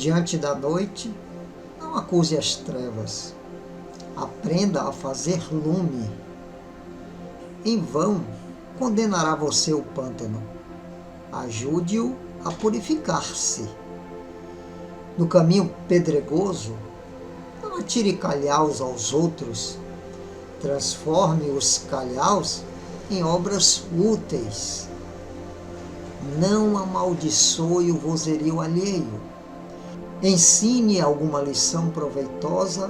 Diante da noite, não acuse as trevas. Aprenda a fazer lume. Em vão condenará você o pântano. Ajude-o a purificar-se. No caminho pedregoso, não atire calhaus aos outros. Transforme os calhaus em obras úteis. Não amaldiçoe o vozerio alheio. Ensine alguma lição proveitosa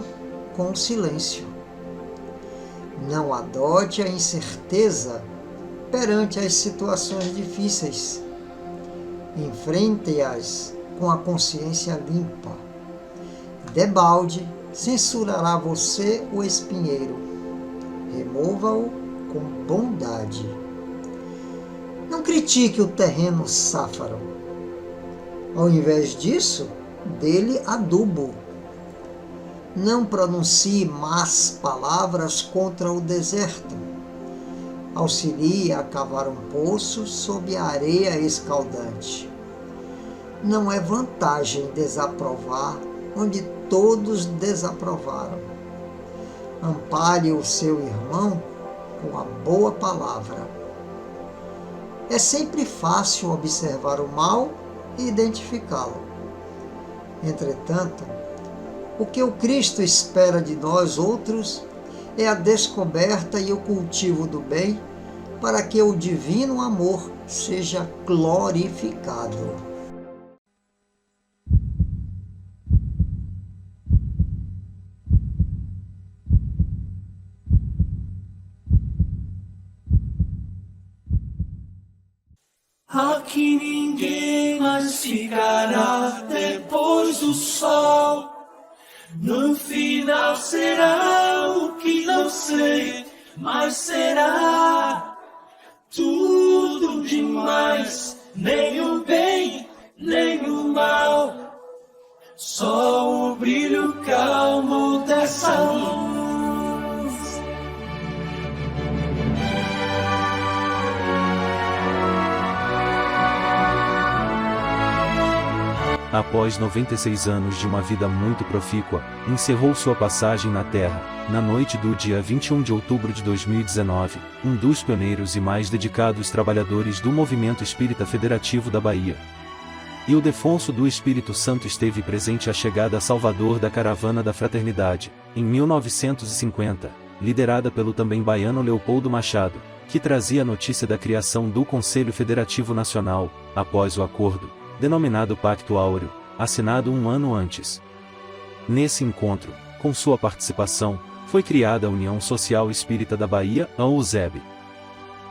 com o silêncio. Não adote a incerteza perante as situações difíceis. Enfrente-as com a consciência limpa. Debalde censurará você o espinheiro. Remova-o com bondade. Não critique o terreno sáfaro. Ao invés disso, dê-lhe adubo. Não pronuncie más palavras contra o deserto. Auxilie a cavar um poço sob a areia escaldante. Não é vantagem desaprovar onde todos desaprovaram. Ampare o seu irmão com a boa palavra. É sempre fácil observar o mal e identificá-lo. Entretanto, o que o Cristo espera de nós outros é a descoberta e o cultivo do bem para que o divino amor seja glorificado. Aqui ninguém mais ficará depois do sol. No final será o que não sei, mas será tudo demais. Nem o bem, nem o mal, só o brilho calmo dessa luz. Após 96 anos de uma vida muito profícua, encerrou sua passagem na Terra, na noite do dia 21 de outubro de 2019, um dos pioneiros e mais dedicados trabalhadores do Movimento Espírita Federativo da Bahia. Ildefonso do Espírito Santo esteve presente à chegada a Salvador da Caravana da Fraternidade, em 1950, liderada pelo também baiano Leopoldo Machado, que trazia a notícia da criação do Conselho Federativo Nacional, após o acordo, denominado Pacto Áureo, assinado um ano antes. Nesse encontro, com sua participação, foi criada a União Social Espírita da Bahia, a USEB.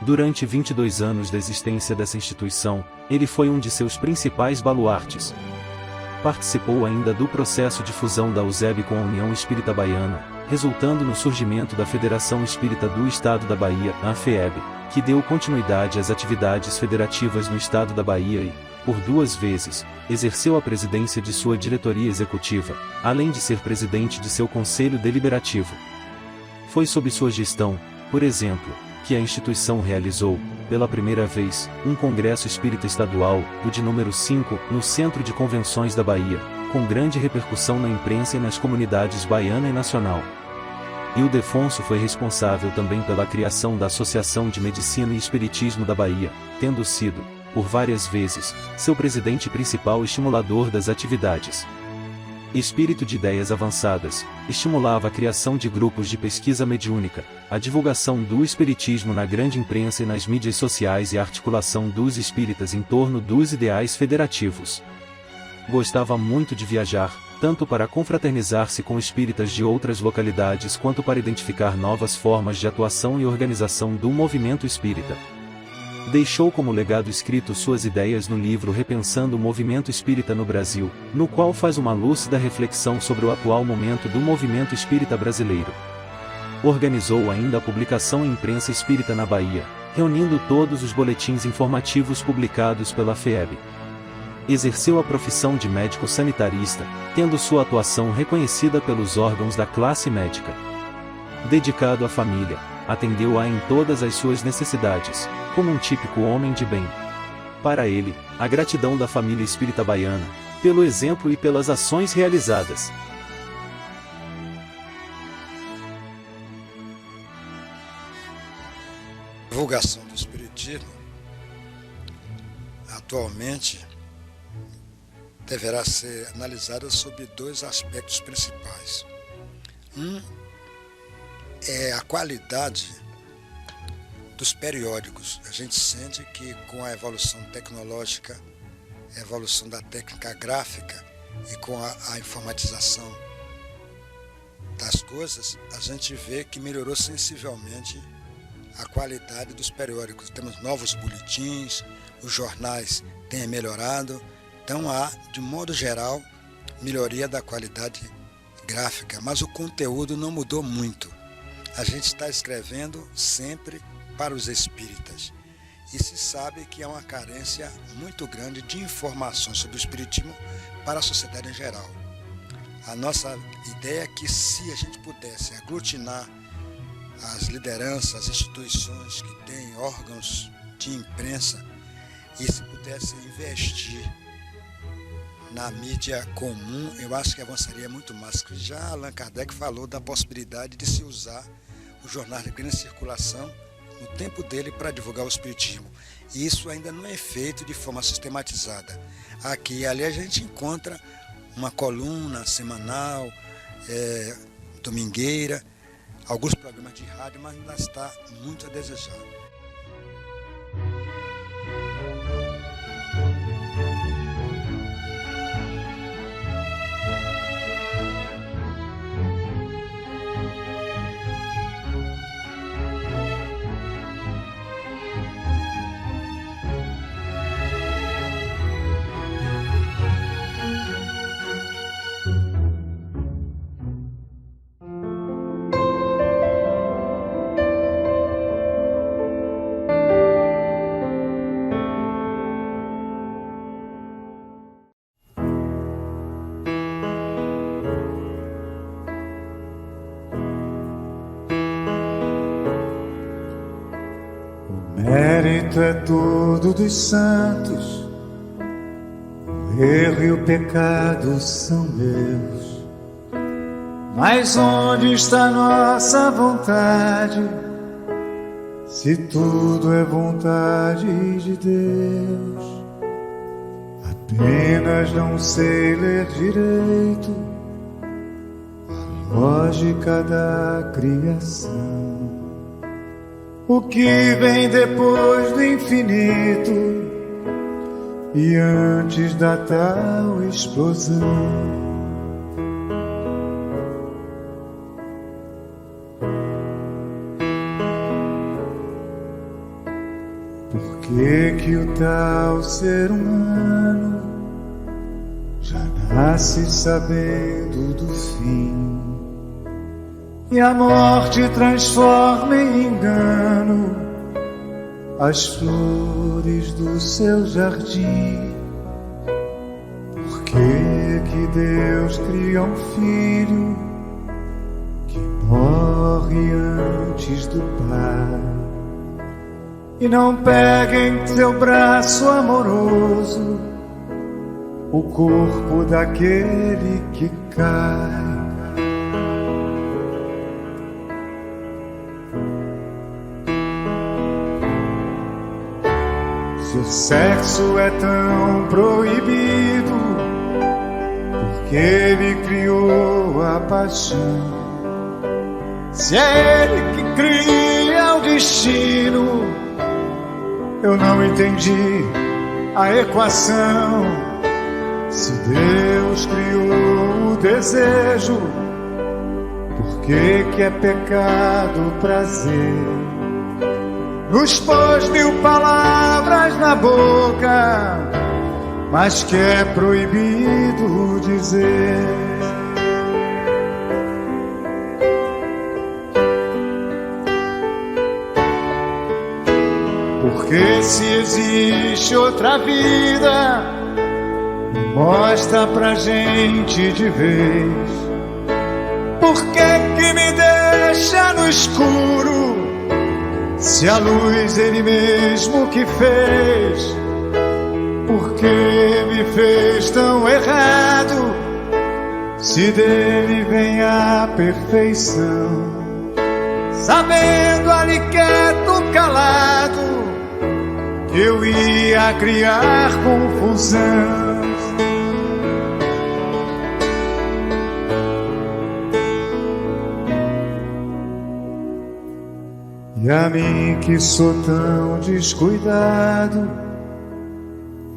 Durante 22 anos da existência dessa instituição, ele foi um de seus principais baluartes. Participou ainda do processo de fusão da USEB com a União Espírita Baiana, resultando no surgimento da Federação Espírita do Estado da Bahia, a FEB, que deu continuidade às atividades federativas no Estado da Bahia e, por 2 vezes, exerceu a presidência de sua diretoria executiva, além de ser presidente de seu conselho deliberativo. Foi sob sua gestão, por exemplo, que a instituição realizou, pela primeira vez, um congresso espírita estadual, o de número 5, no Centro de Convenções da Bahia, com grande repercussão na imprensa e nas comunidades baiana e nacional. Ildefonso foi responsável também pela criação da Associação de Medicina e Espiritismo da Bahia, tendo sido, por várias vezes, seu presidente principal e estimulador das atividades. Espírito de ideias avançadas, estimulava a criação de grupos de pesquisa mediúnica, a divulgação do espiritismo na grande imprensa e nas mídias sociais e a articulação dos espíritas em torno dos ideais federativos. Gostava muito de viajar, tanto para confraternizar-se com espíritas de outras localidades quanto para identificar novas formas de atuação e organização do movimento espírita. Deixou como legado escrito suas ideias no livro Repensando o Movimento Espírita no Brasil, no qual faz uma lúcida reflexão sobre o atual momento do movimento espírita brasileiro. Organizou ainda a publicação em imprensa espírita na Bahia, reunindo todos os boletins informativos publicados pela FEB. Exerceu a profissão de médico sanitarista, tendo sua atuação reconhecida pelos órgãos da classe médica. Dedicado à família, atendeu-a em todas as suas necessidades, como um típico homem de bem. Para ele, a gratidão da família espírita baiana, pelo exemplo e pelas ações realizadas. A divulgação do Espiritismo, atualmente, deverá ser analisada sob dois aspectos principais. Um é a qualidade dos periódicos. A gente sente que com a evolução tecnológica, a evolução da técnica gráfica e com a informatização das coisas, a gente vê que melhorou sensivelmente a qualidade dos periódicos. Temos novos boletins, os jornais têm melhorado, então há, de modo geral, melhoria da qualidade gráfica, mas o conteúdo não mudou muito. A gente está escrevendo sempre para os espíritas e se sabe que há uma carência muito grande de informações sobre o espiritismo para a sociedade em geral. A nossa ideia é que se a gente pudesse aglutinar as lideranças, as instituições que têm órgãos de imprensa e se pudesse investir na mídia comum, eu acho que avançaria muito mais. Já Allan Kardec falou da possibilidade de se usar os jornais de grande circulação no tempo dele para divulgar o espiritismo. E isso ainda não é feito de forma sistematizada. Aqui e ali a gente encontra uma coluna semanal, domingueira, alguns programas de rádio, mas ainda está muito a desejar. Mérito é tudo dos santos, o erro e o pecado são meus. Mas onde está nossa vontade, se tudo é vontade de Deus? Apenas não sei ler direito a lógica da criação. O que vem depois do infinito e antes da tal explosão? Por que o tal ser humano já nasce sabendo do fim? E a morte transforma em engano as flores do seu jardim. Por que Deus cria um filho que morre antes do pai? E não pega em seu braço amoroso o corpo daquele que cai. Se o sexo é tão proibido, porque ele criou a paixão. Se é ele que cria o destino, eu não entendi a equação. Se Deus criou o desejo, por que é pecado o prazer? Nos pôs 1000 palavras na boca, mas que é proibido dizer. Porque se existe outra vida, mostra pra gente de vez. Por que me deixa no escuro, se a luz ele mesmo que fez? Por que me fez tão errado, se dele vem a perfeição, sabendo ali quieto, calado, que eu ia criar confusão. E a mim que sou tão descuidado,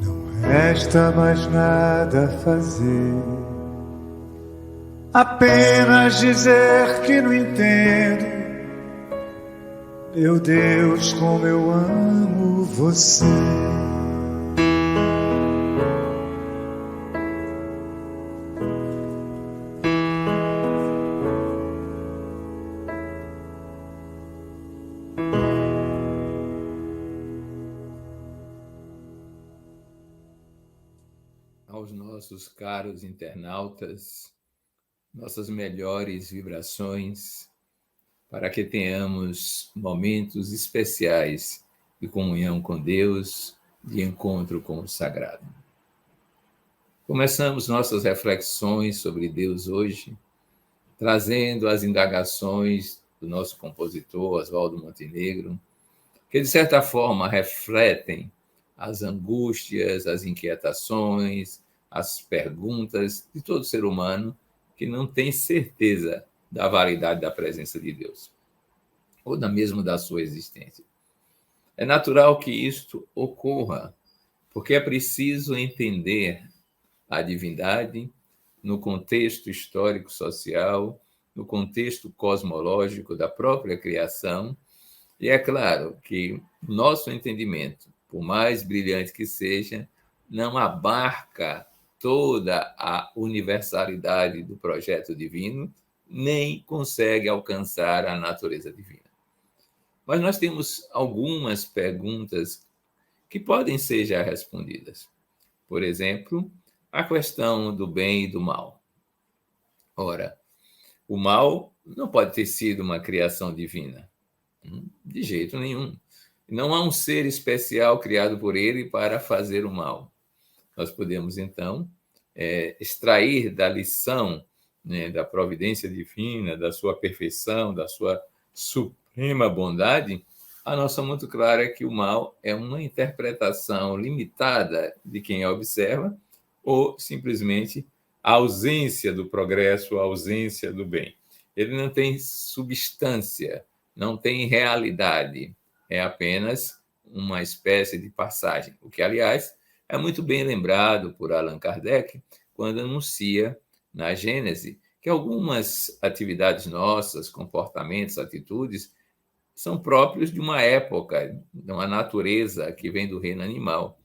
não resta mais nada a fazer, apenas dizer que não entendo. Meu Deus, como eu amo você. Aos nossos caros internautas, nossas melhores vibrações, para que tenhamos momentos especiais de comunhão com Deus, de encontro com o sagrado. Começamos nossas reflexões sobre Deus hoje, trazendo as indagações do nosso compositor, Oswaldo Montenegro, que, de certa forma, refletem as angústias, as inquietações, as perguntas de todo ser humano que não tem certeza da validade da presença de Deus, ou mesmo da sua existência. É natural que isto ocorra, porque é preciso entender a divindade no contexto histórico-social, no contexto cosmológico da própria criação, e é claro que nosso entendimento, por mais brilhante que seja, não abarca toda a universalidade do projeto divino, nem consegue alcançar a natureza divina. Mas nós temos algumas perguntas que podem ser já respondidas. Por exemplo, a questão do bem e do mal. Ora, o mal não pode ter sido uma criação divina, de jeito nenhum. Não há um ser especial criado por ele para fazer o mal. Nós podemos, então, extrair da lição, né, da providência divina, da sua perfeição, da sua suprema bondade, a noção muito clara é que o mal é uma interpretação limitada de quem observa, ou simplesmente a ausência do progresso, a ausência do bem. Ele não tem substância, não tem realidade, é apenas uma espécie de passagem, o que, aliás, é muito bem lembrado por Allan Kardec quando anuncia na Gênese que algumas atividades nossas, comportamentos, atitudes, são próprios de uma época, de uma natureza que vem do reino animal,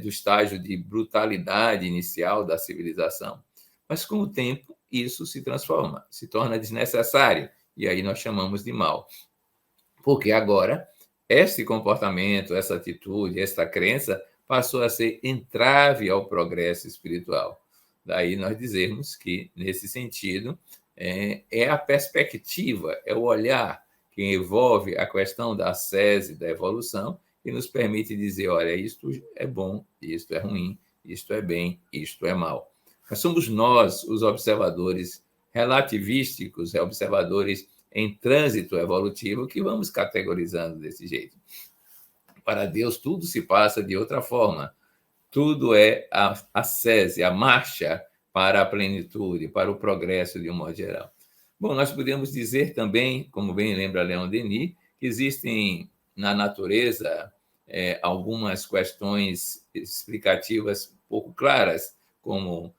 do estágio de brutalidade inicial da civilização. Mas, com o tempo, isso se transforma, se torna desnecessário, e aí nós chamamos de mal. Porque agora, esse comportamento, essa atitude, essa crença passou a ser entrave ao progresso espiritual. Daí nós dizermos que, nesse sentido, é a perspectiva, é o olhar que envolve a questão da ascese, da evolução, e nos permite dizer, olha, isto é bom, isto é ruim, isto é bem, isto é mal. Mas somos nós, os observadores relativísticos, observadores em trânsito evolutivo, que vamos categorizando desse jeito. Para Deus, tudo se passa de outra forma. Tudo é a ascese, a marcha para a plenitude, para o progresso de um modo geral. Bom, nós podemos dizer também, como bem lembra Leon Denis, que existem na natureza algumas questões explicativas pouco claras, como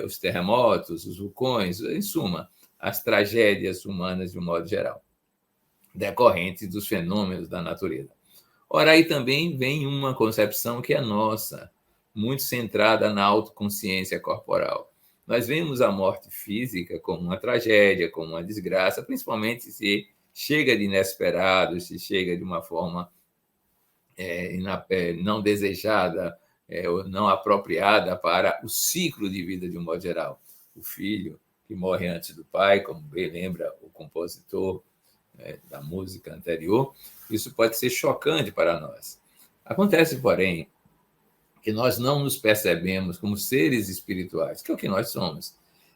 os terremotos, os vulcões, em suma, as tragédias humanas de um modo geral, decorrentes dos fenômenos da natureza. Ora, aí também vem uma concepção que é nossa, muito centrada na autoconsciência corporal. Nós vemos a morte física como uma tragédia, como uma desgraça, principalmente se chega de inesperado, se chega de uma forma não desejada, ou não apropriada para o ciclo de vida de um modo geral. O filho que morre antes do pai, como bem lembra o compositor da música anterior, isso pode ser chocante para nós. Acontece, porém, que nós não nos percebemos como seres espirituais, que é o que nós somos,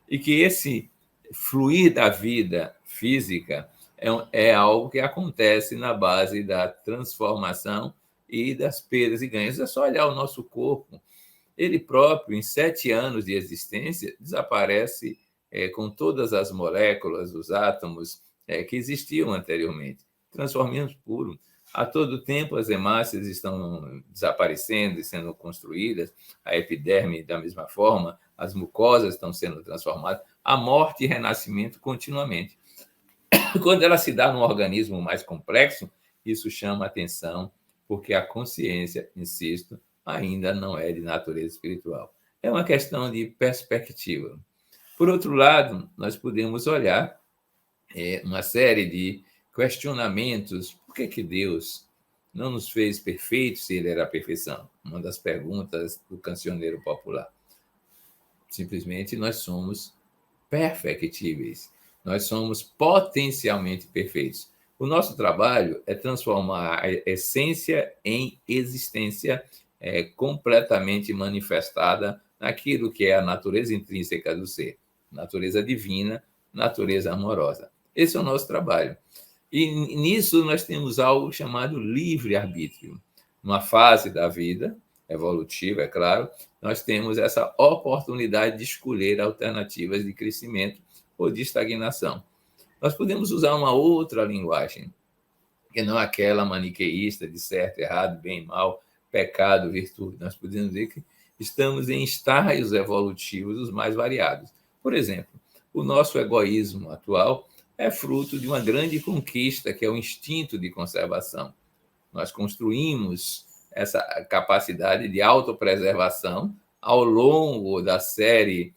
e que esse fluir da vida física é algo que acontece na base da transformação e das perdas e ganhos. É só olhar o nosso corpo. Ele próprio, em 7 anos de existência, desaparece com todas as moléculas, os átomos que existiam anteriormente. Transformamos puro. A todo tempo, as hemácias estão desaparecendo e sendo construídas, a epiderme da mesma forma, as mucosas estão sendo transformadas, a morte e renascimento continuamente. Quando ela se dá num organismo mais complexo, isso chama atenção, porque a consciência, insisto, ainda não é de natureza espiritual. É uma questão de perspectiva. Por outro lado, nós podemos olhar uma série de questionamentos. Por que Deus não nos fez perfeitos se ele era a perfeição? Uma das perguntas do cancioneiro popular. Simplesmente nós somos perfectíveis. Nós somos potencialmente perfeitos. O nosso trabalho é transformar a essência em existência completamente manifestada naquilo que é a natureza intrínseca do ser, natureza divina, natureza amorosa. Esse é o nosso trabalho. E nisso nós temos algo chamado livre-arbítrio. Numa fase da vida, evolutiva, é claro, nós temos essa oportunidade de escolher alternativas de crescimento ou de estagnação. Nós podemos usar uma outra linguagem, que não aquela maniqueísta de certo, errado, bem, mal, pecado, virtude. Nós podemos dizer que estamos em estágios evolutivos os mais variados. Por exemplo, o nosso egoísmo atual é fruto de uma grande conquista, que é o instinto de conservação. Nós construímos essa capacidade de autopreservação ao longo da série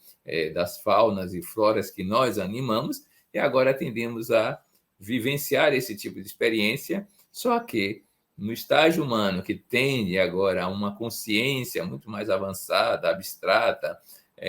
das faunas e floras que nós animamos, e agora tendemos a vivenciar esse tipo de experiência, só que no estágio humano, que tende agora a uma consciência muito mais avançada, abstrata,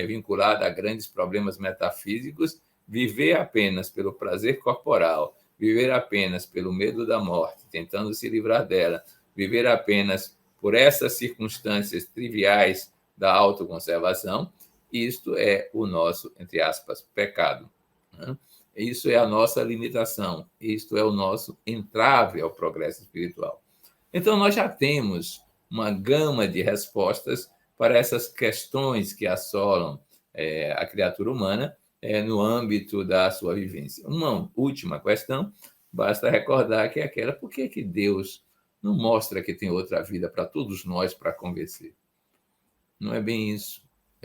vinculada a grandes problemas metafísicos, viver apenas pelo prazer corporal, viver apenas pelo medo da morte, tentando se livrar dela, viver apenas por essas circunstâncias triviais da autoconservação, isto é o nosso, entre aspas, pecado. Isso é a nossa limitação, isto é o nosso entrave ao progresso espiritual. Então, nós já temos uma gama de respostas para essas questões que assolam a criatura humana no âmbito da sua vivência. Uma última questão, basta recordar que é aquela: por que Deus não mostra que tem outra vida para todos nós para convencer? Não é bem isso.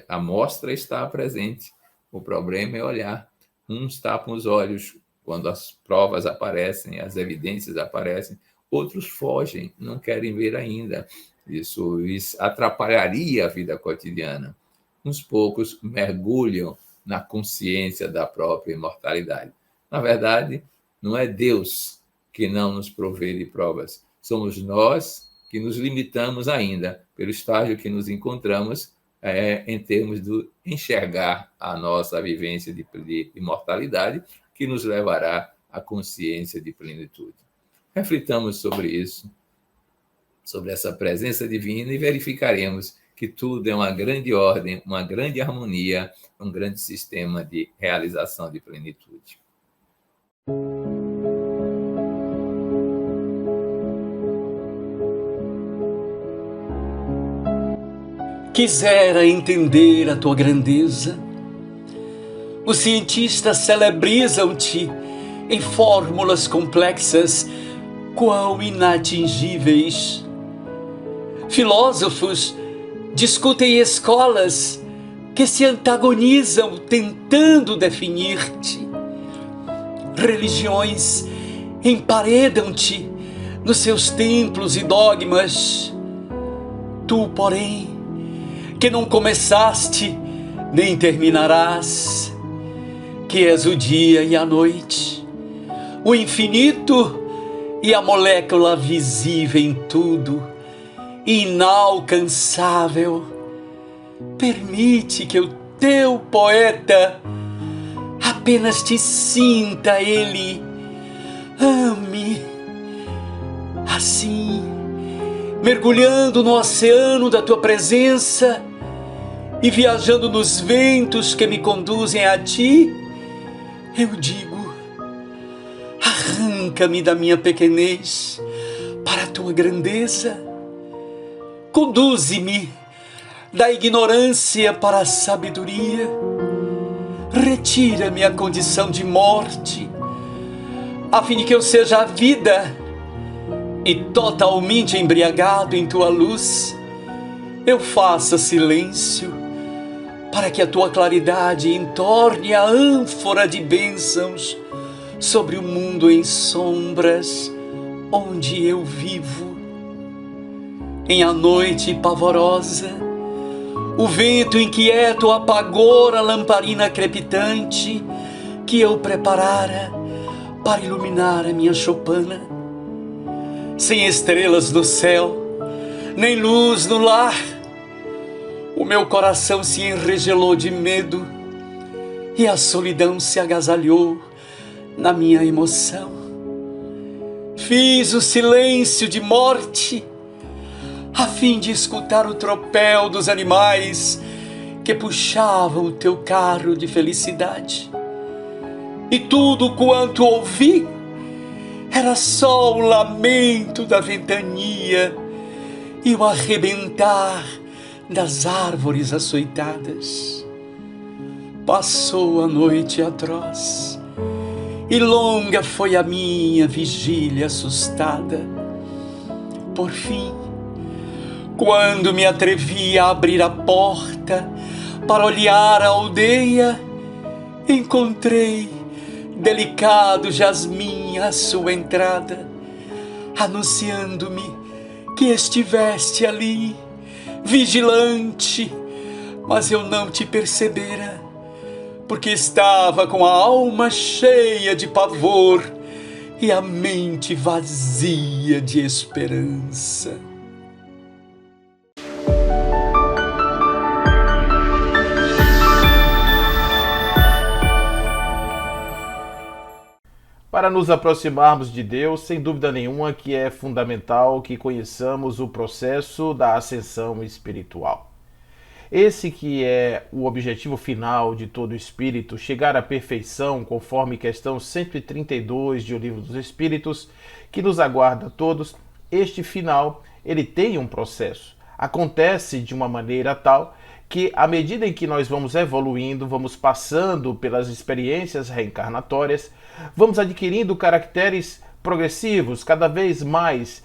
A mostra está presente. O problema é olhar. Uns tapam os olhos quando as provas aparecem, as evidências aparecem. Outros fogem, não querem ver ainda. Isso atrapalharia a vida cotidiana. Uns poucos mergulham na consciência da própria imortalidade. Na verdade, não é Deus que não nos provê de provas. Somos nós que nos limitamos ainda, pelo estágio que nos encontramos, em termos de enxergar a nossa vivência de imortalidade, que nos levará à consciência de plenitude. Reflitamos sobre isso, sobre essa presença divina, e verificaremos que tudo é uma grande ordem, uma grande harmonia, um grande sistema de realização de plenitude. Quisera entender a tua grandeza. Os cientistas celebrizam-te em fórmulas complexas, quão inatingíveis. Filósofos discutem escolas que se antagonizam tentando definir-te. Religiões emparedam-te nos seus templos e dogmas. Tu, porém, que não começaste nem terminarás, que és o dia e a noite, o infinito e a molécula visível em tudo, inalcançável. Permite que o teu poeta apenas te sinta ele, ame. Assim, mergulhando no oceano da tua presença e viajando nos ventos que me conduzem a ti, eu digo: arranca-me da minha pequenez para a tua grandeza. Conduze-me da ignorância para a sabedoria. Retira-me a condição de morte, a fim de que eu seja a vida e totalmente embriagado em tua luz, eu faça silêncio para que a tua claridade entorne a ânfora de bênçãos sobre o mundo em sombras onde eu vivo. Em a noite pavorosa, o vento inquieto apagou a lamparina crepitante que eu preparara para iluminar a minha choupana. Sem estrelas no céu, nem luz no lar, o meu coração se enregelou de medo e a solidão se agasalhou na minha emoção. Fiz o silêncio de morte a fim de escutar o tropel dos animais que puxavam o teu carro de felicidade. E tudo quanto ouvi era só o lamento da ventania e o arrebentar das árvores açoitadas. Passou a noite atroz e longa foi a minha vigília assustada. Por fim, quando me atrevi a abrir a porta para olhar a aldeia, encontrei delicado jasmim à sua entrada, anunciando-me que estiveste ali, vigilante, mas eu não te percebera, porque estava com a alma cheia de pavor e a mente vazia de esperança. Para nos aproximarmos de Deus, sem dúvida nenhuma que é fundamental que conheçamos o processo da ascensão espiritual. Esse que é o objetivo final de todo espírito, chegar à perfeição, conforme questão 132 de O Livro dos Espíritos, que nos aguarda a todos. Este final, ele tem um processo. Acontece de uma maneira tal que, à medida em que nós vamos evoluindo, vamos passando pelas experiências reencarnatórias, vamos adquirindo caracteres progressivos, cada vez mais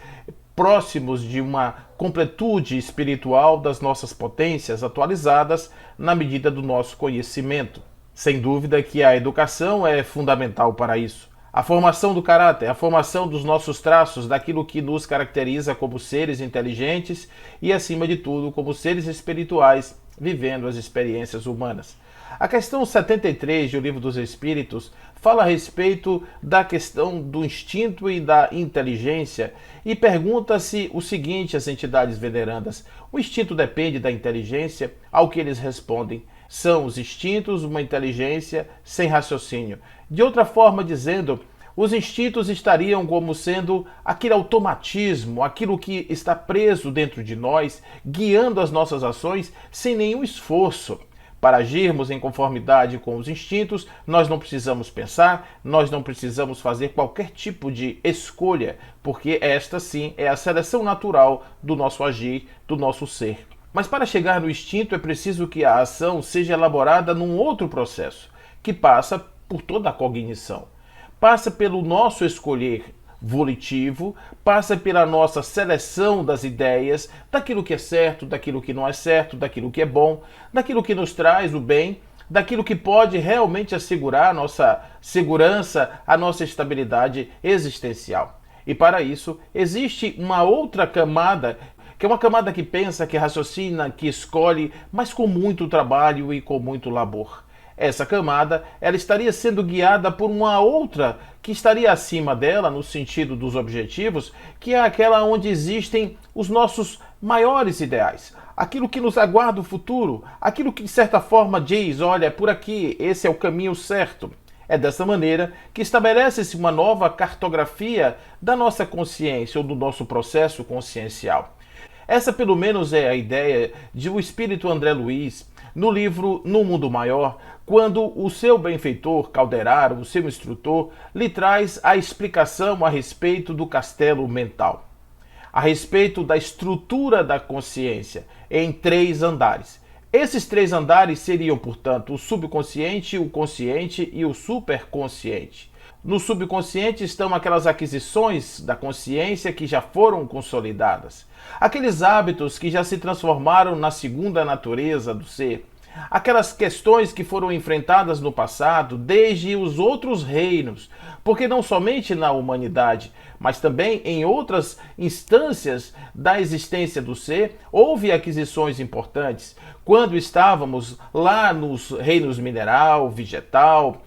próximos de uma completude espiritual das nossas potências atualizadas na medida do nosso conhecimento. Sem dúvida que a educação é fundamental para isso. A formação do caráter, a formação dos nossos traços, daquilo que nos caracteriza como seres inteligentes e, acima de tudo, como seres espirituais, vivendo as experiências humanas. A questão 73 do Livro dos Espíritos fala a respeito da questão do instinto e da inteligência e pergunta-se o seguinte às entidades venerandas: o instinto depende da inteligência? Ao que eles respondem: são os instintos uma inteligência sem raciocínio. De outra forma dizendo, os instintos estariam como sendo aquele automatismo, aquilo que está preso dentro de nós, guiando as nossas ações sem nenhum esforço. Para agirmos em conformidade com os instintos, nós não precisamos pensar, nós não precisamos fazer qualquer tipo de escolha, porque esta sim é a seleção natural do nosso agir, do nosso ser. Mas para chegar no instinto é preciso que a ação seja elaborada num outro processo, que passa por toda a cognição. Passa pelo nosso escolher volitivo, passa pela nossa seleção das ideias, daquilo que é certo, daquilo que não é certo, daquilo que é bom, daquilo que nos traz o bem, daquilo que pode realmente assegurar a nossa segurança, a nossa estabilidade existencial. E para isso existe uma outra camada, que é uma camada que pensa, que raciocina, que escolhe, mas com muito trabalho e com muito labor. Essa camada, ela estaria sendo guiada por uma outra que estaria acima dela, no sentido dos objetivos, que é aquela onde existem os nossos maiores ideais. Aquilo que nos aguarda o futuro, aquilo que de certa forma diz, olha, por aqui, esse é o caminho certo. É dessa maneira que estabelece-se uma nova cartografia da nossa consciência ou do nosso processo consciencial. Essa pelo menos é a ideia de o espírito André Luiz no livro No Mundo Maior, quando o seu benfeitor Calderaro, o seu instrutor, lhe traz a explicação a respeito do castelo mental, a respeito da estrutura da consciência em 3 andares. Esses 3 andares seriam, portanto, o subconsciente, o consciente e o superconsciente. No subconsciente estão aquelas aquisições da consciência que já foram consolidadas, aqueles hábitos que já se transformaram na segunda natureza do ser, aquelas questões que foram enfrentadas no passado desde os outros reinos, porque não somente na humanidade, mas também em outras instâncias da existência do ser, houve aquisições importantes. Quando estávamos lá nos reinos mineral, vegetal,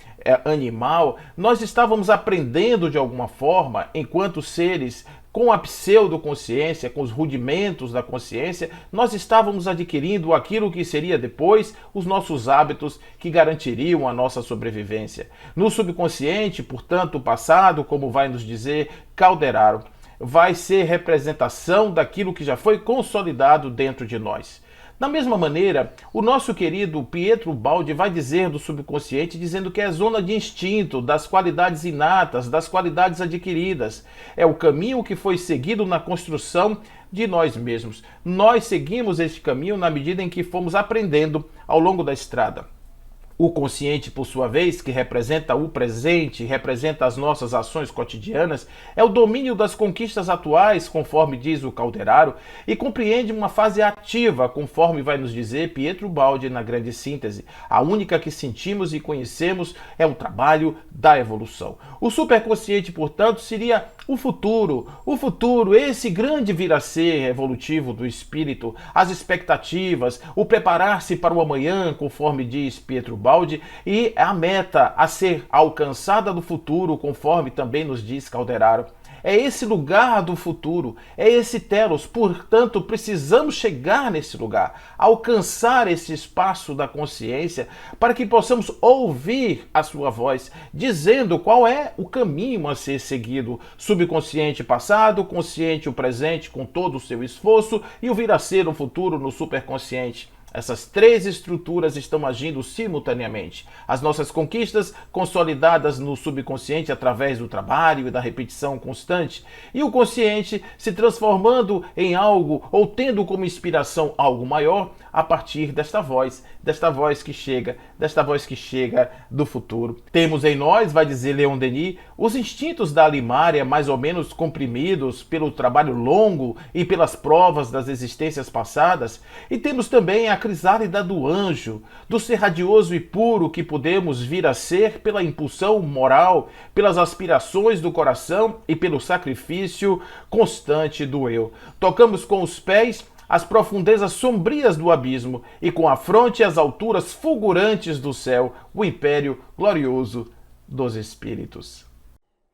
animal, nós estávamos aprendendo de alguma forma, enquanto seres com a pseudoconsciência, com os rudimentos da consciência, nós estávamos adquirindo aquilo que seria depois os nossos hábitos que garantiriam a nossa sobrevivência. No subconsciente, portanto, o passado, como vai nos dizer Calderaro, vai ser representação daquilo que já foi consolidado dentro de nós. Da mesma maneira, o nosso querido Pietro Baldi vai dizer do subconsciente, dizendo que é zona de instinto, das qualidades inatas, das qualidades adquiridas. É o caminho que foi seguido na construção de nós mesmos. Nós seguimos este caminho na medida em que fomos aprendendo ao longo da estrada. O consciente, por sua vez, que representa o presente, representa as nossas ações cotidianas, é o domínio das conquistas atuais, conforme diz o Calderaro, e compreende uma fase ativa, conforme vai nos dizer Pietro Baldi na grande síntese. A única que sentimos e conhecemos é o trabalho da evolução. O superconsciente, portanto, seria o futuro, esse grande vir a ser evolutivo do espírito, as expectativas, o preparar-se para o amanhã, conforme diz Pietro Baldi, e a meta a ser alcançada do futuro, conforme também nos diz Calderaro. É esse lugar do futuro, é esse telos, portanto precisamos chegar nesse lugar, alcançar esse espaço da consciência para que possamos ouvir a sua voz, dizendo qual é o caminho a ser seguido, subconsciente passado, consciente o presente com todo o seu esforço e o vir a ser o futuro no superconsciente. Essas 3 estruturas estão agindo simultaneamente. As nossas conquistas consolidadas no subconsciente através do trabalho e da repetição constante, e o consciente se transformando em algo ou tendo como inspiração algo maior a partir desta voz que chega do futuro. Temos em nós, vai dizer Leon Denis, os instintos da limária mais ou menos comprimidos pelo trabalho longo e pelas provas das existências passadas, e temos também a crisálida do anjo, do ser radioso e puro que podemos vir a ser pela impulsão moral, pelas aspirações do coração e pelo sacrifício constante do eu. Tocamos com os pés as profundezas sombrias do abismo e com a fronte as alturas fulgurantes do céu, o império glorioso dos espíritos.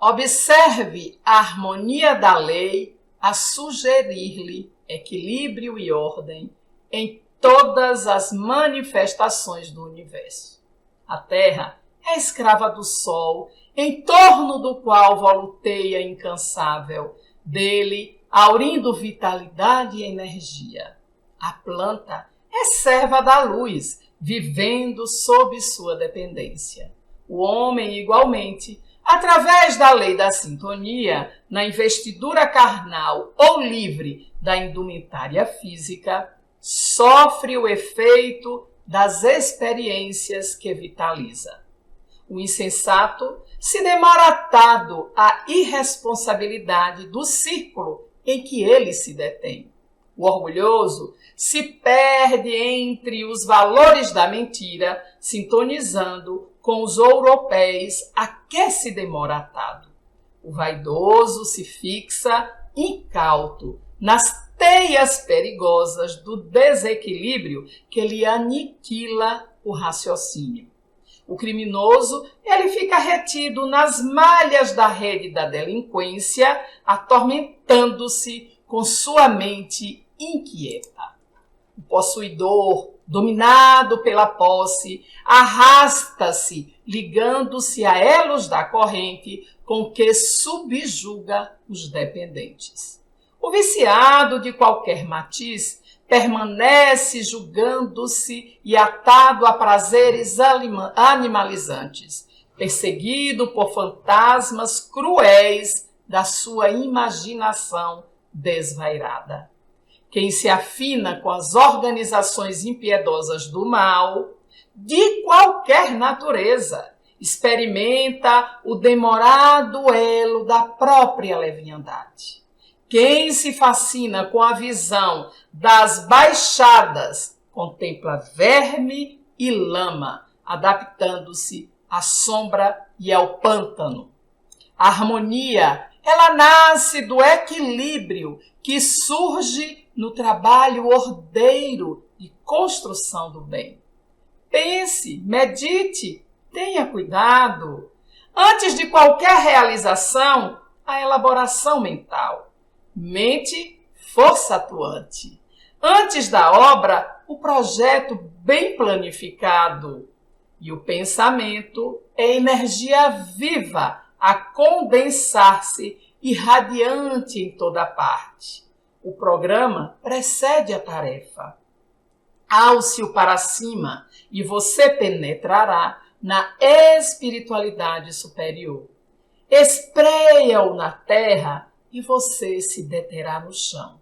Observe a harmonia da lei a sugerir-lhe equilíbrio e ordem em todas as manifestações do universo. A Terra é escrava do Sol, em torno do qual voluteia incansável, dele aurindo vitalidade e energia. A planta é serva da luz, vivendo sob sua dependência. O homem, igualmente, através da lei da sintonia, na investidura carnal ou livre da indumentária física, sofre o efeito das experiências que vitaliza. O insensato se demora atado à irresponsabilidade do círculo em que ele se detém. O orgulhoso se perde entre os valores da mentira, sintonizando com os ouropéis a que se demora atado. O vaidoso se fixa incauto nas teias perigosas do desequilíbrio que lhe aniquila o raciocínio. O criminoso, ele fica retido nas malhas da rede da delinquência, atormentando-se com sua mente inquieta. O possuidor, dominado pela posse, arrasta-se, ligando-se a elos da corrente com que subjuga os dependentes. O viciado de qualquer matiz permanece julgando-se e atado a prazeres animalizantes, perseguido por fantasmas cruéis da sua imaginação desvairada. Quem se afina com as organizações impiedosas do mal, de qualquer natureza, experimenta o demorado elo da própria leviandade. Quem se fascina com a visão das baixadas, contempla verme e lama, adaptando-se à sombra e ao pântano. A harmonia, ela nasce do equilíbrio que surge no trabalho ordeiro de construção do bem. Pense, medite, tenha cuidado. Antes de qualquer realização, a elaboração mental. Mente, força atuante. Antes da obra, o projeto bem planificado. E o pensamento é energia viva a condensar-se irradiante em toda parte. O programa precede a tarefa. Alce-o para cima e você penetrará na espiritualidade superior. Espreia-o na terra e você se deterá no chão.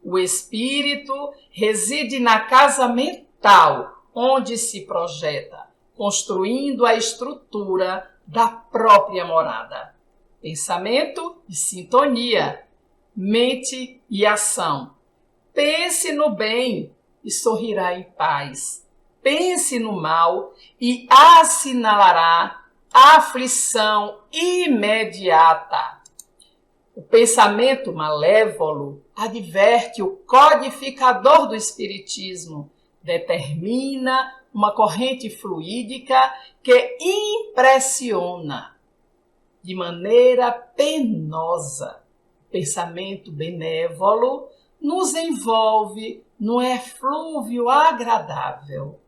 O espírito reside na casa mental, onde se projeta, construindo a estrutura da própria morada. Pensamento e sintonia, mente e ação. Pense no bem e sorrirá em paz. Pense no mal e assinalará aflição imediata. O pensamento malévolo, adverte o codificador do espiritismo, determina uma corrente fluídica que impressiona de maneira penosa. O pensamento benévolo nos envolve num eflúvio agradável.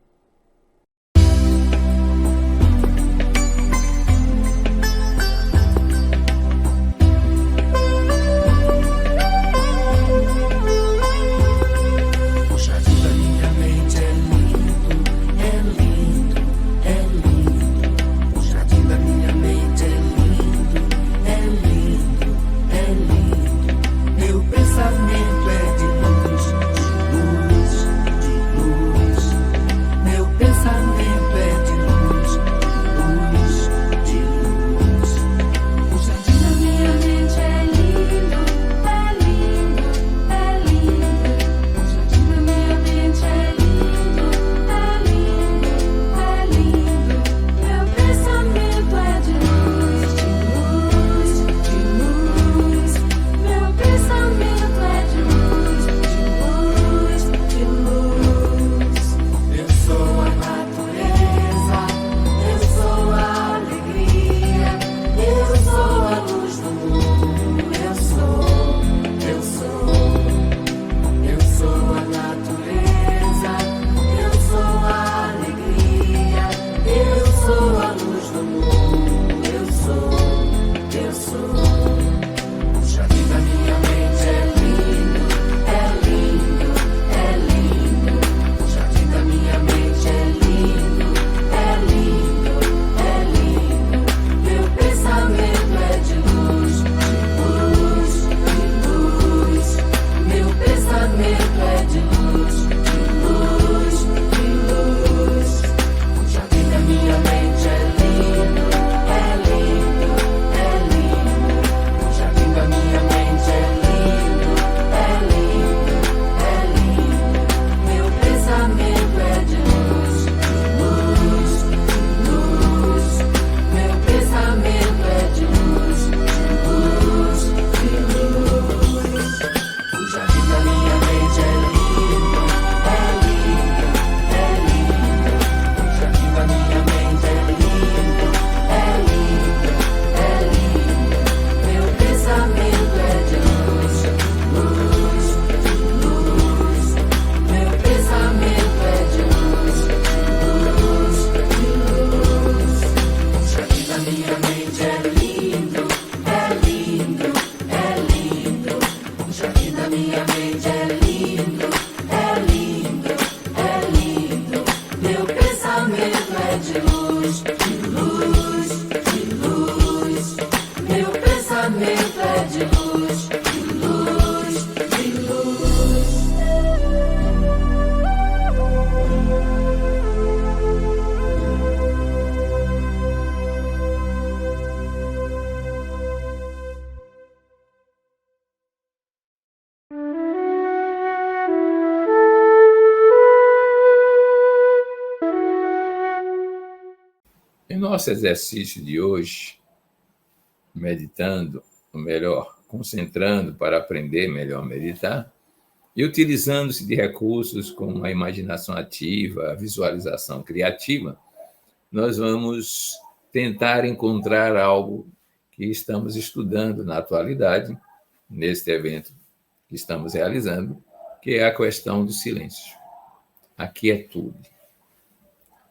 nosso exercício de hoje, meditando, ou melhor, concentrando para aprender melhor a meditar, e utilizando-se de recursos como a imaginação ativa, a visualização criativa, nós vamos tentar encontrar algo que estamos estudando na atualidade, neste evento que estamos realizando, que é a questão do silêncio, a quietude.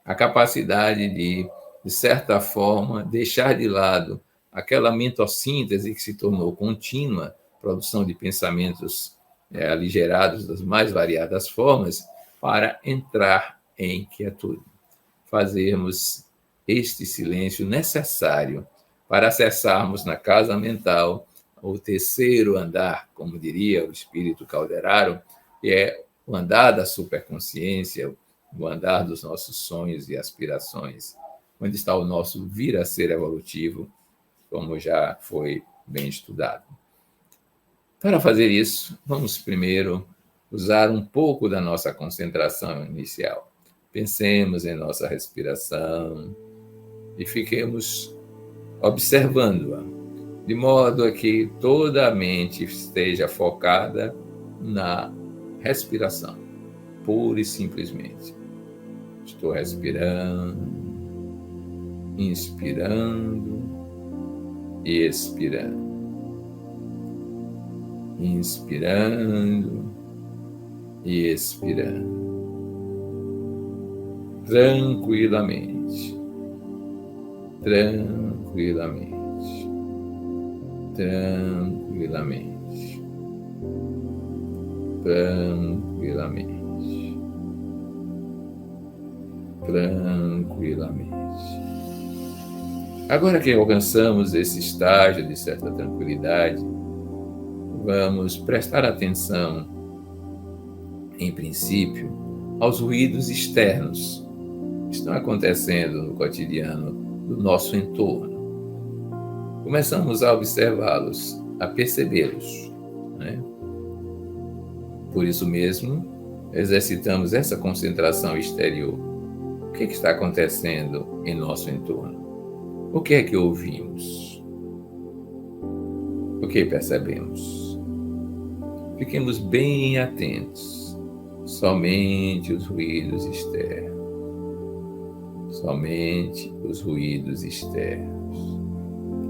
A capacidade de certa forma, deixar de lado aquela mentossíntese que se tornou contínua, produção de pensamentos aligerados das mais variadas formas, para entrar em quietude. Fazermos este silêncio necessário para acessarmos na casa mental o terceiro andar, como diria o espírito Calderaro, que é o andar da superconsciência, o andar dos nossos sonhos e aspirações, onde está o nosso vir a ser evolutivo, como já foi bem estudado. Para fazer isso, vamos primeiro usar um pouco da nossa concentração inicial. Pensemos em nossa respiração e fiquemos observando-a, de modo a que toda a mente esteja focada na respiração, pura e simplesmente. Estou respirando, inspirando e expirando. Inspirando e expirando. Tranquilamente. Tranquilamente. Tranquilamente. Tranquilamente. Tranquilamente. Agora que alcançamos esse estágio de certa tranquilidade, vamos prestar atenção, em princípio, aos ruídos externos que estão acontecendo no cotidiano do nosso entorno. Começamos a observá-los, a percebê-los, né? Por isso mesmo, exercitamos essa concentração exterior. O que está acontecendo em nosso entorno? O que é que ouvimos? O que percebemos? Fiquemos bem atentos. Somente os ruídos externos. Somente os ruídos externos.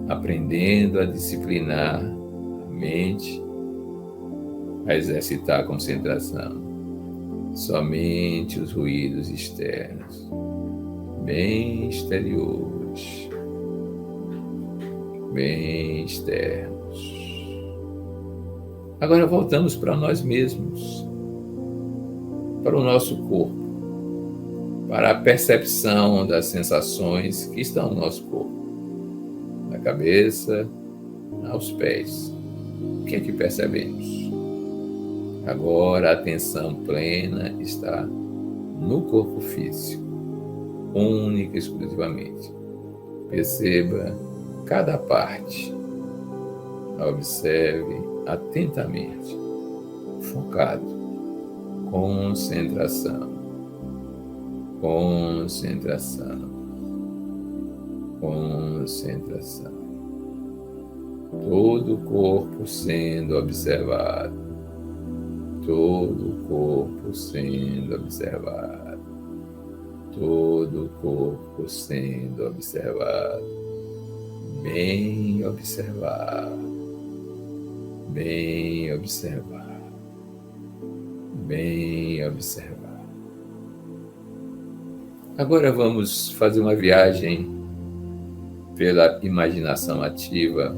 Aprendendo a disciplinar a mente, a exercitar a concentração. Somente os ruídos externos, bem exteriores, bem externos. Agora voltamos para nós mesmos, para o nosso corpo, para a percepção das sensações que estão no nosso corpo, da cabeça aos pés. O que é que percebemos? Agora a atenção plena está no corpo físico, única e exclusivamente. Perceba cada parte, observe atentamente, focado, concentração, concentração, concentração. Todo o corpo sendo observado, todo o corpo sendo observado, todo o corpo sendo observado, bem observado, bem observado, bem observado. Agora vamos fazer uma viagem pela imaginação ativa.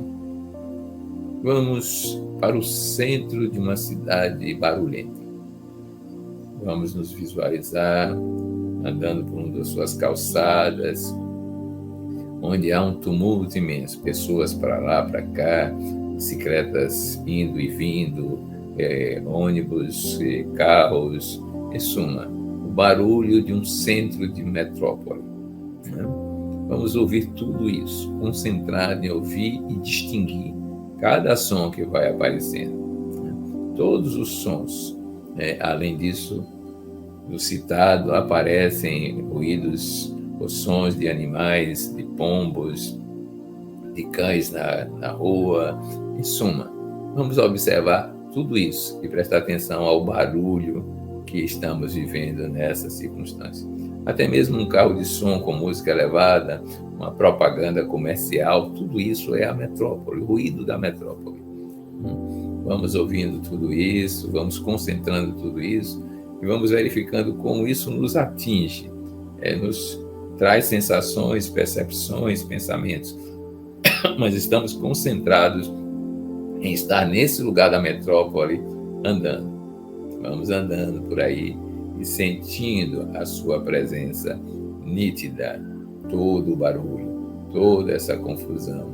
Vamos para o centro de uma cidade barulhenta. Vamos nos visualizar andando por uma das suas calçadas, onde há um tumulto imenso, pessoas para lá, para cá, bicicletas indo e vindo, ônibus, carros, em suma, o barulho de um centro de metrópole. Né? Vamos ouvir tudo isso, concentrado em ouvir e distinguir cada som que vai aparecendo. Né? Todos os sons. Além disso, no citado, aparecem ruídos os sons de animais, de pombos, de cães na rua, em suma. Vamos observar tudo isso e prestar atenção ao barulho que estamos vivendo nessa circunstância. Até mesmo um carro de som com música elevada, uma propaganda comercial, tudo isso é a metrópole, o ruído da metrópole. Vamos ouvindo tudo isso, vamos concentrando tudo isso e vamos verificando como isso nos atinge, nos traz sensações, percepções, pensamentos. Mas estamos concentrados em estar nesse lugar da metrópole andando. Vamos andando por aí e sentindo a sua presença nítida, todo o barulho, toda essa confusão,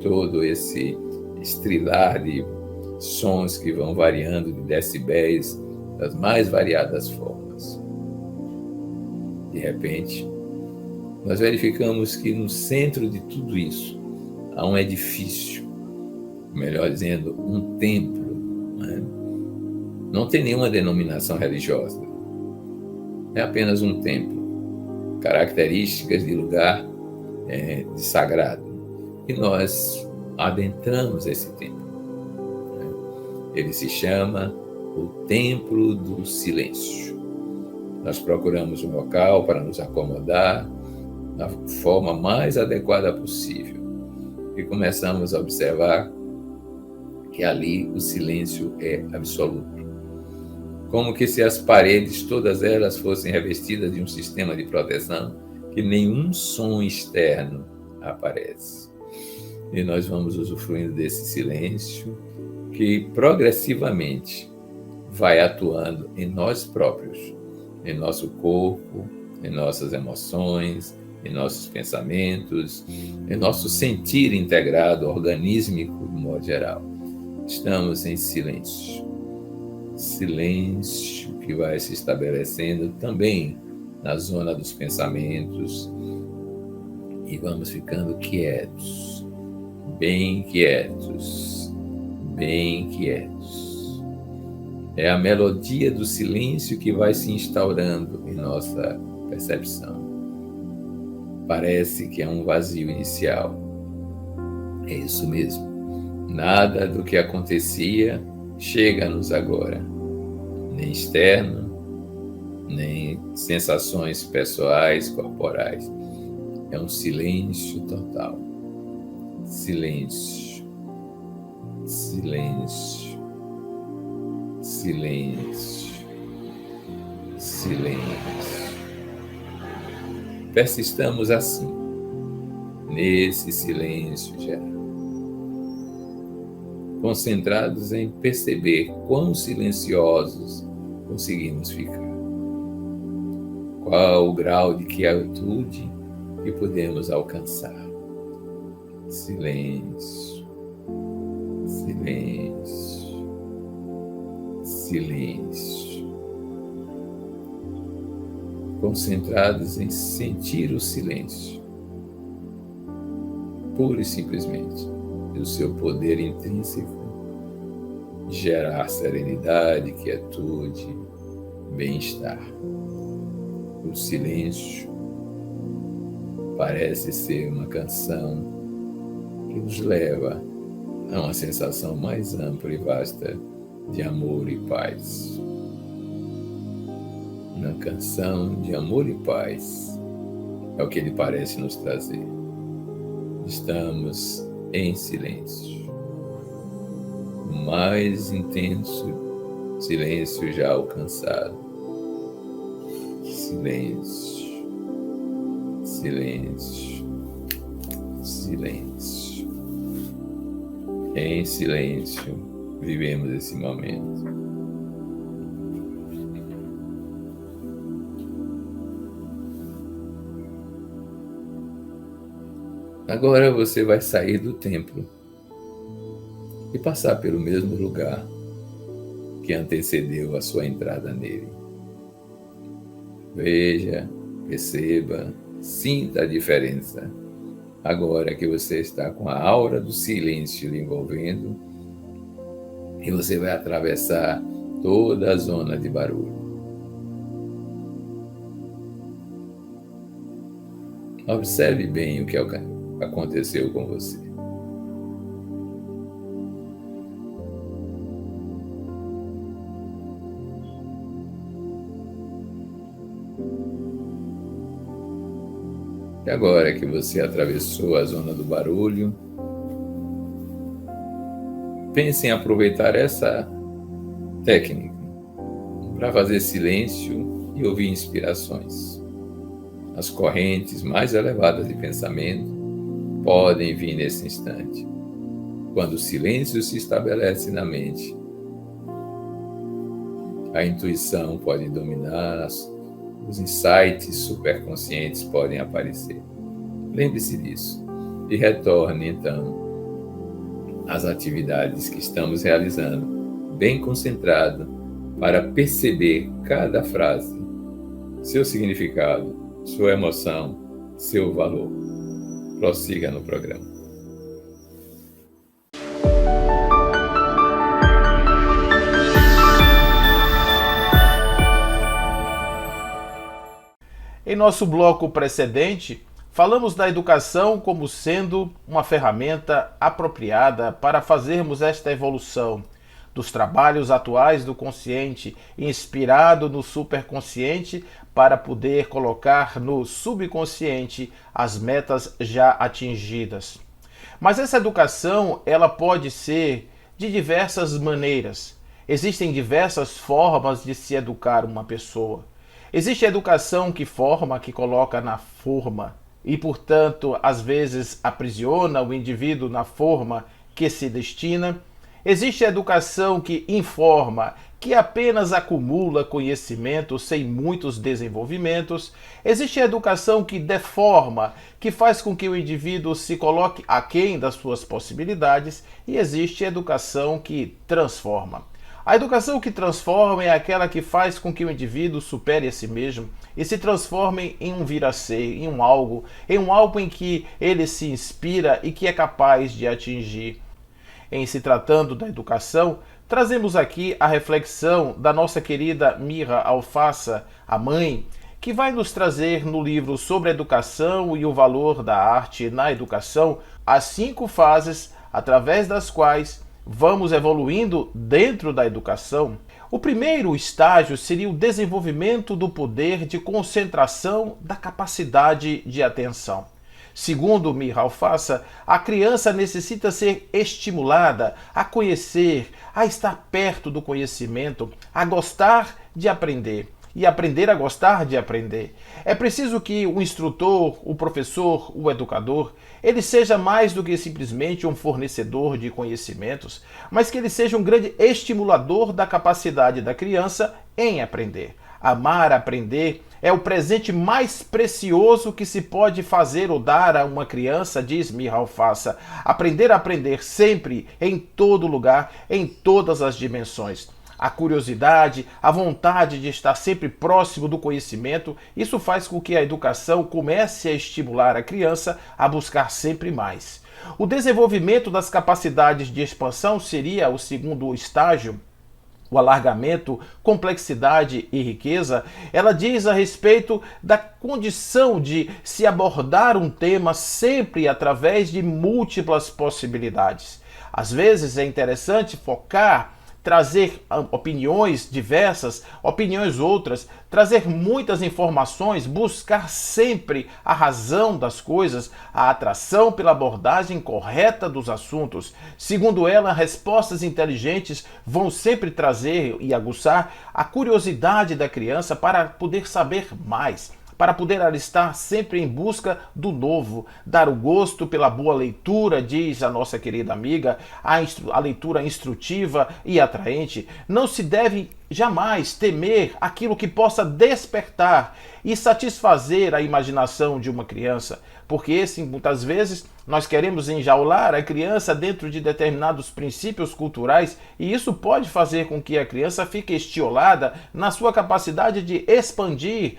todo esse estrilar de sons que vão variando de decibéis das mais variadas formas. De repente, nós verificamos que no centro de tudo isso há um edifício, melhor dizendo, um templo. Não tem nenhuma denominação religiosa. É apenas um templo, características de lugar de sagrado. E nós adentramos esse templo. Ele se chama o Templo do Silêncio. Nós procuramos um local para nos acomodar da forma mais adequada possível. E começamos a observar que ali o silêncio é absoluto. Como que se as paredes, todas elas, fossem revestidas de um sistema de proteção, que nenhum som externo aparece. E nós vamos usufruindo desse silêncio que progressivamente vai atuando em nós próprios, em nosso corpo, em nossas emoções, em nossos pensamentos, em nosso sentir integrado, organísmico, de modo geral. Estamos em silêncio. Silêncio que vai se estabelecendo também na zona dos pensamentos e vamos ficando quietos, bem quietos, bem quietos. É a melodia do silêncio que vai se instaurando em nossa percepção. Parece que é um vazio inicial. É isso mesmo. Nada do que acontecia chega-nos agora, nem externo, nem sensações pessoais, corporais. É um silêncio total. Silêncio. Silêncio. Silêncio. Silêncio. Persistamos assim, nesse silêncio geral, concentrados em perceber quão silenciosos conseguimos ficar. Qual o grau de quietude que podemos alcançar. Silêncio, silêncio, silêncio. Concentrados em sentir o silêncio, pura e simplesmente, e o seu poder intrínseco de gerar serenidade, quietude, bem-estar. O silêncio parece ser uma canção que nos leva a uma sensação mais ampla e vasta de amor e paz. Uma canção de amor e paz é o que ele parece nos trazer. Estamos em silêncio. O mais intenso silêncio já alcançado. Silêncio, silêncio, silêncio. Em silêncio vivemos esse momento. Agora você vai sair do templo e passar pelo mesmo lugar que antecedeu a sua entrada nele. Veja, perceba, sinta a diferença. Agora que você está com a aura do silêncio lhe envolvendo e você vai atravessar toda a zona de barulho. Observe bem o que aconteceu com você. E agora que você atravessou a zona do barulho, pense em aproveitar essa técnica para fazer silêncio e ouvir inspirações. As correntes mais elevadas de pensamento podem vir nesse instante, quando o silêncio se estabelece na mente. A intuição pode dominar, os insights superconscientes podem aparecer. Lembre-se disso e retorne, então, às atividades que estamos realizando, bem concentrado, para perceber cada frase, seu significado, sua emoção, seu valor. Prossiga no programa. Em nosso bloco precedente, falamos da educação como sendo uma ferramenta apropriada para fazermos esta evolução dos trabalhos atuais do consciente, inspirado no superconsciente, para poder colocar no subconsciente as metas já atingidas. Mas essa educação, ela pode ser de diversas maneiras. Existem diversas formas de se educar uma pessoa. Existe a educação que forma, que coloca na forma e, portanto, às vezes aprisiona o indivíduo na forma que se destina. Existe a educação que informa, que apenas acumula conhecimento sem muitos desenvolvimentos. Existe a educação que deforma, que faz com que o indivíduo se coloque aquém das suas possibilidades. E existe a educação que transforma. A educação que transforma é aquela que faz com que o indivíduo supere a si mesmo e se transforme em um vir a ser, em um algo em que ele se inspira e que é capaz de atingir. Em se tratando da educação, trazemos aqui a reflexão da nossa querida Mira Alfassa, a mãe, que vai nos trazer no livro sobre a educação e o valor da arte na educação as 5 fases através das quais vamos evoluindo dentro da educação. O primeiro estágio seria o desenvolvimento do poder de concentração da capacidade de atenção. Segundo Mira Alfassa, a criança necessita ser estimulada a conhecer, a estar perto do conhecimento, a gostar de aprender e aprender a gostar de aprender. É preciso que o instrutor, o professor, o educador, ele seja mais do que simplesmente um fornecedor de conhecimentos, mas que ele seja um grande estimulador da capacidade da criança em aprender. Amar aprender é o presente mais precioso que se pode fazer ou dar a uma criança, diz Mira Alfassa. Aprender a aprender sempre, em todo lugar, em todas as dimensões. A curiosidade, a vontade de estar sempre próximo do conhecimento, isso faz com que a educação comece a estimular a criança a buscar sempre mais. O desenvolvimento das capacidades de expansão seria o segundo estágio. O alargamento, complexidade e riqueza, ela diz a respeito da condição de se abordar um tema sempre através de múltiplas possibilidades. Às vezes é interessante focar, trazer opiniões diversas, opiniões outras, trazer muitas informações, buscar sempre a razão das coisas, a atração pela abordagem correta dos assuntos. Segundo ela, respostas inteligentes vão sempre trazer e aguçar a curiosidade da criança para poder saber mais, para poder estar sempre em busca do novo, dar o gosto pela boa leitura, diz a nossa querida amiga, a leitura instrutiva e atraente. Não se deve jamais temer aquilo que possa despertar e satisfazer a imaginação de uma criança, porque muitas vezes nós queremos enjaular a criança dentro de determinados princípios culturais e isso pode fazer com que a criança fique estiolada na sua capacidade de expandir,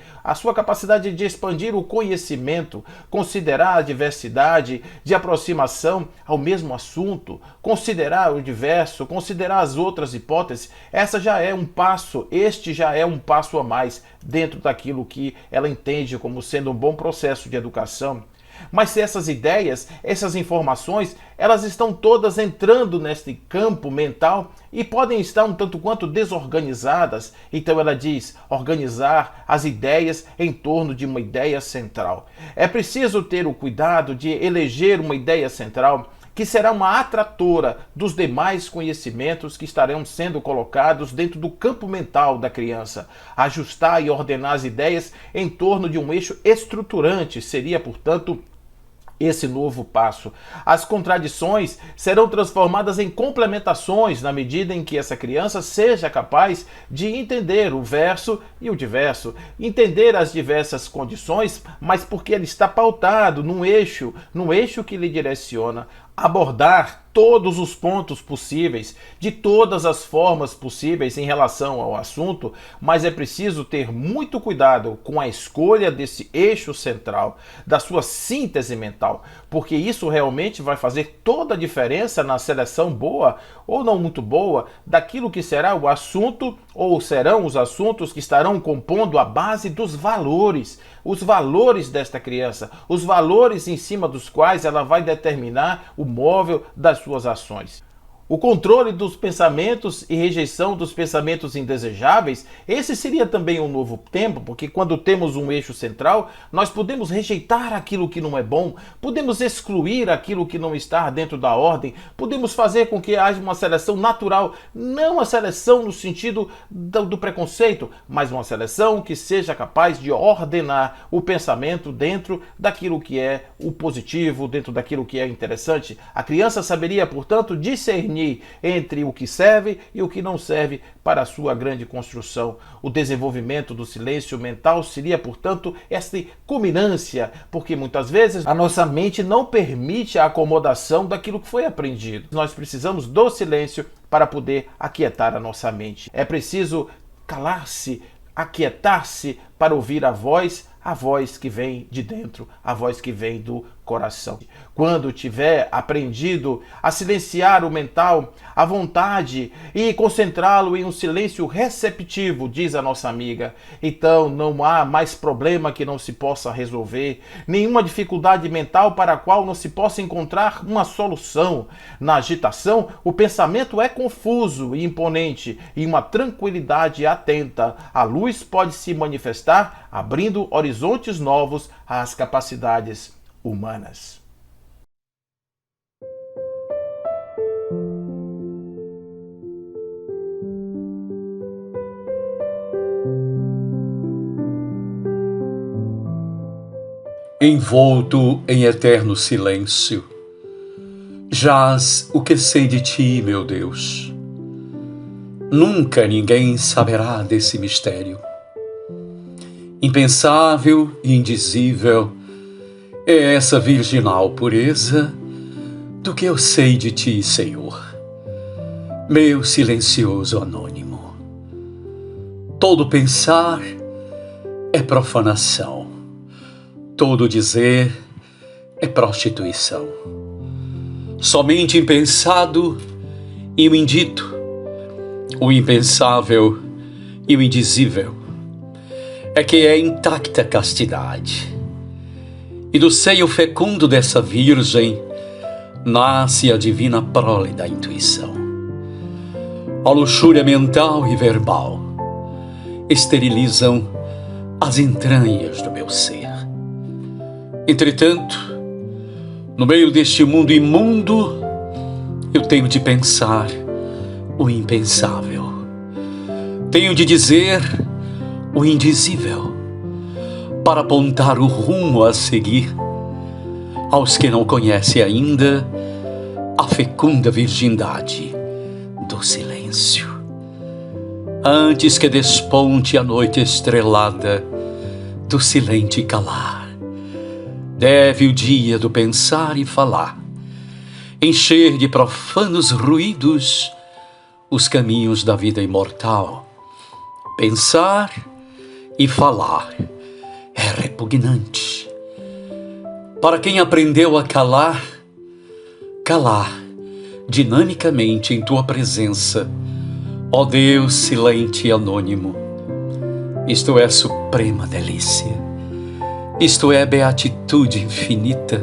o conhecimento, considerar a diversidade de aproximação ao mesmo assunto, considerar o diverso, considerar as outras hipóteses. Essa já é um passo, este já é um passo a mais dentro daquilo que ela entende como sendo um bom processo de educação. Mas se essas ideias, essas informações, elas estão todas entrando neste campo mental e podem estar um tanto quanto desorganizadas, então ela diz organizar as ideias em torno de uma ideia central. É preciso ter o cuidado de eleger uma ideia central que será uma atratora dos demais conhecimentos que estarão sendo colocados dentro do campo mental da criança. Ajustar e ordenar as ideias em torno de um eixo estruturante seria, portanto, esse novo passo. As contradições serão transformadas em complementações na medida em que essa criança seja capaz de entender o verso e o diverso, entender as diversas condições, mas porque ele está pautado num eixo que lhe direciona. Abordar todos os pontos possíveis, de todas as formas possíveis em relação ao assunto, mas é preciso ter muito cuidado com a escolha desse eixo central, da sua síntese mental, porque isso realmente vai fazer toda a diferença na seleção boa ou não muito boa daquilo que será o assunto ou serão os assuntos que estarão compondo a base dos valores, os valores desta criança, os valores em cima dos quais ela vai determinar o móvel das suas ações. O controle dos pensamentos e rejeição dos pensamentos indesejáveis, esse seria também um novo tempo, porque quando temos um eixo central, nós podemos rejeitar aquilo que não é bom, podemos excluir aquilo que não está dentro da ordem, podemos fazer com que haja uma seleção natural, não a seleção no sentido do preconceito, mas uma seleção que seja capaz de ordenar o pensamento dentro daquilo que é o positivo, dentro daquilo que é interessante. A criança saberia, portanto, discernir entre o que serve e o que não serve para a sua grande construção. O desenvolvimento do silêncio mental seria, portanto, essa culminância, porque muitas vezes a nossa mente não permite a acomodação daquilo que foi aprendido. Nós precisamos do silêncio para poder aquietar a nossa mente. É preciso calar-se, aquietar-se para ouvir a voz que vem de dentro, a voz que vem do coração. Quando tiver aprendido a silenciar o mental, a vontade e concentrá-lo em um silêncio receptivo, diz a nossa amiga, então não há mais problema que não se possa resolver, nenhuma dificuldade mental para a qual não se possa encontrar uma solução. Na agitação, o pensamento é confuso e imponente, e uma tranquilidade atenta. A luz pode se manifestar abrindo horizontes novos às capacidades humanas. Envolto em eterno silêncio, jaz o que sei de ti, meu Deus. Nunca ninguém saberá desse mistério. Impensável e indizível é essa virginal pureza do que eu sei de ti, Senhor, meu silencioso anônimo. Todo pensar é profanação, todo dizer é prostituição. Somente impensado e o indito, o impensável e o indizível, é que é intacta castidade. E do seio fecundo dessa virgem nasce a divina prole da intuição. A luxúria mental e verbal esterilizam as entranhas do meu ser. Entretanto, no meio deste mundo imundo, eu tenho de pensar o impensável. Tenho de dizer o indizível, para apontar o rumo a seguir aos que não conhecem ainda a fecunda virgindade do silêncio. Antes que desponte a noite estrelada do silente calar, deve o dia do pensar e falar encher de profanos ruídos os caminhos da vida imortal. Pensar e falar é repugnante. Para quem aprendeu a calar, calar dinamicamente em tua presença Ó Deus silente e anônimo, isto é suprema delícia, isto é beatitude infinita,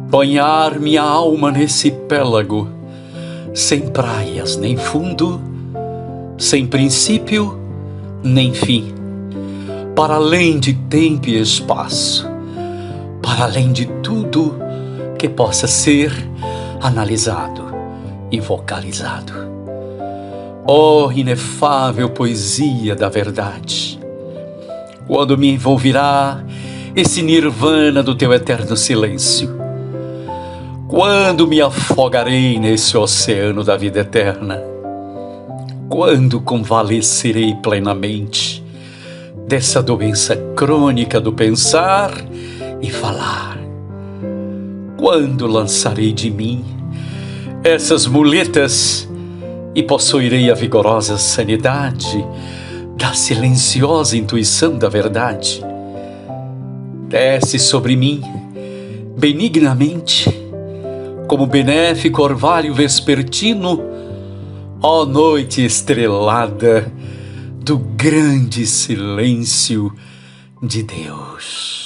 banhar minha alma nesse pélago, sem praias nem fundo, sem princípio nem fim, para além de tempo e espaço, para além de tudo que possa ser analisado e vocalizado. Ó inefável poesia da verdade, quando me envolverá esse nirvana do teu eterno silêncio? Quando me afogarei nesse oceano da vida eterna? Quando convalescerei plenamente dessa doença crônica do pensar e falar? Quando lançarei de mim essas muletas e possuirei a vigorosa sanidade da silenciosa intuição da verdade? Desce sobre mim benignamente, como benéfico orvalho vespertino, ó noite estrelada do grande silêncio de Deus.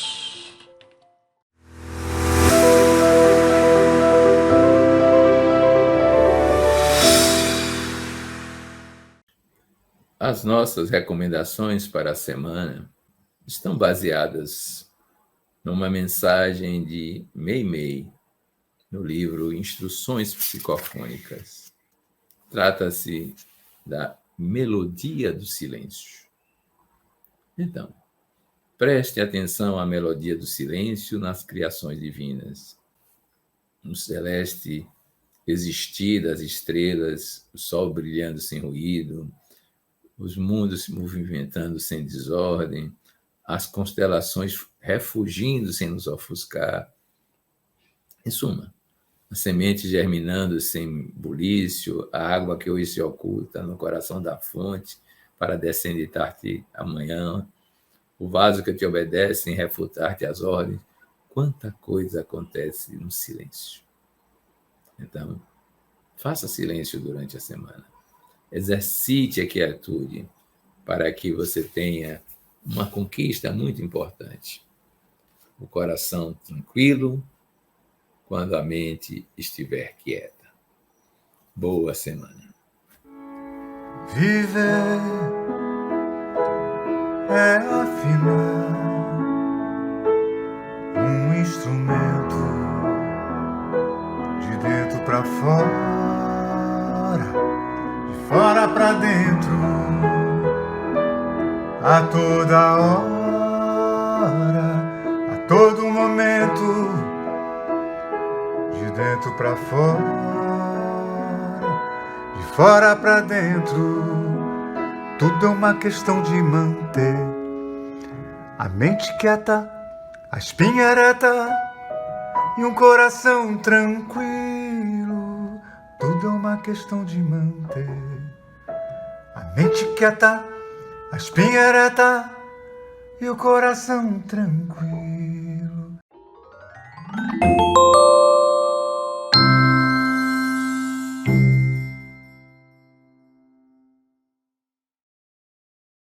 As nossas recomendações para a semana estão baseadas numa mensagem de Meimei, no livro Instruções Psicofônicas. Trata-se da melodia do silêncio. Então, preste atenção à melodia do silêncio nas criações divinas. No celeste existir das estrelas, o sol brilhando sem ruído, os mundos se movimentando sem desordem, as constelações refugindo sem nos ofuscar. Em suma, a semente germinando sem bulício, a água que hoje se oculta no coração da fonte para descenditar-te amanhã, o vaso que te obedece sem refutar-te as ordens. Quanta coisa acontece no silêncio. Então, faça silêncio durante a semana. Exercite a quietude para que você tenha uma conquista muito importante. O coração tranquilo quando a mente estiver quieta. Boa semana. Viver é afinar um instrumento de dentro para fora, de fora para dentro, a toda hora, a todo momento, de dentro para fora, de fora para dentro. Tudo é uma questão de manter a mente quieta, a espinha ereta e um coração tranquilo. Tudo é uma questão de manter a mente quieta, a espinha ereta e o coração tranquilo.